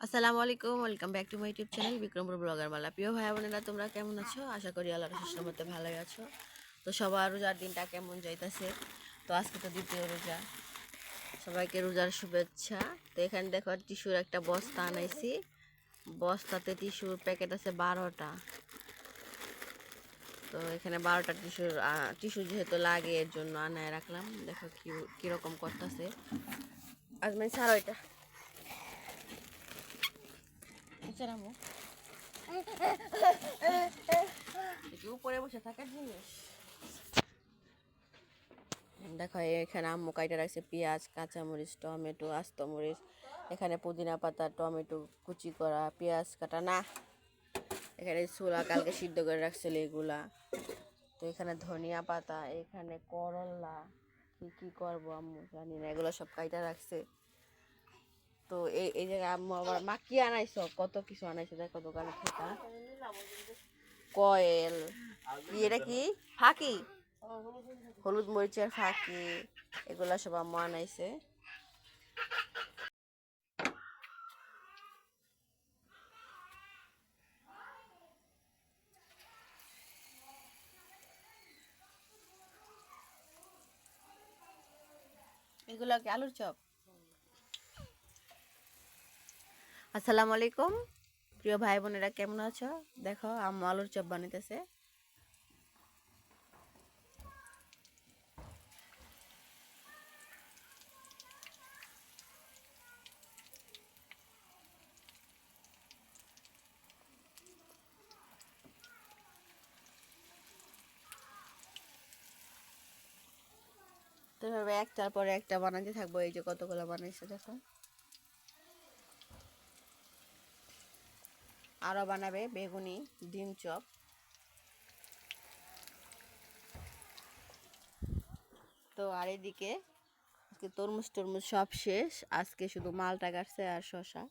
আসসালামু আলাইকুম, welcome back to my YouTube channel Bikrampur blogger Mala. প্রিয় ভাই বোনেরা, তোমরা কেমন আছো? আশা করি আল্লাহর রহমতে ভালোই আছো। তো সবার রোজার দিনটা কেমন যাইতেছে? তো আজকে তো দ্বিতীয় রোজা, সবাইকে রোজার শুভেচ্ছা। তো এখানে দেখো টিস্যুর একটা বস্তা আনাইছি, বস্তাতে টিস্যুর প্যাকেট আছে 12টা। তো এখানে 12টা টিস্যু যেহেতু লাগে এর জন্য আনায় রাখলাম। দেখো কিরকম করতেছে। আজমাই ছাড়ো এটা, উপরে বসে থাকার জিনিস। দেখো এখানে আম্মু কাইটা রাখছে পেঁয়াজ, কাঁচামরিচ, টমেটো, আস্ত মরিচ, এখানে পুদিনা পাতা, টমেটো কুচি করা, পেঁয়াজ কাটা না, এখানে ছোলা কালকে সিদ্ধ করে রাখছিল এগুলা। তো এখানে ধনিয়া পাতা, এখানে করলা, কি কি করবো আম্মু জানি না, এগুলো সব কাইটা রাখছে। তো এই জায়গায় আম্মু আবার মা কি আনাইছো, কত কিছু আনাইছে দেখো দোকানে থেকে। কয়েল কি, এটা কি ফাঁকি, হলুদ মরিচের ফাঁকি, এগুলা সব আম্মু আনাইছে। এগুলা কি আলুর চপ? আসসালামু আলাইকুম, প্রিয় ভাই বোনেরা কেমন আছো? দেখো আম্মু আলুর চপ বানাইতেছে। তো এভাবে একটার পরে একটা বানাতে থাকবো। এই যে কতগুলো বানাইছে দেখো, আরো বানাবে বেগুনি, ডিম চপ। তো আর এদিকে আজকে তরমুজ টরমুজ সব শেষ, আজকে শুধু মালটা কাটছে আর শশা।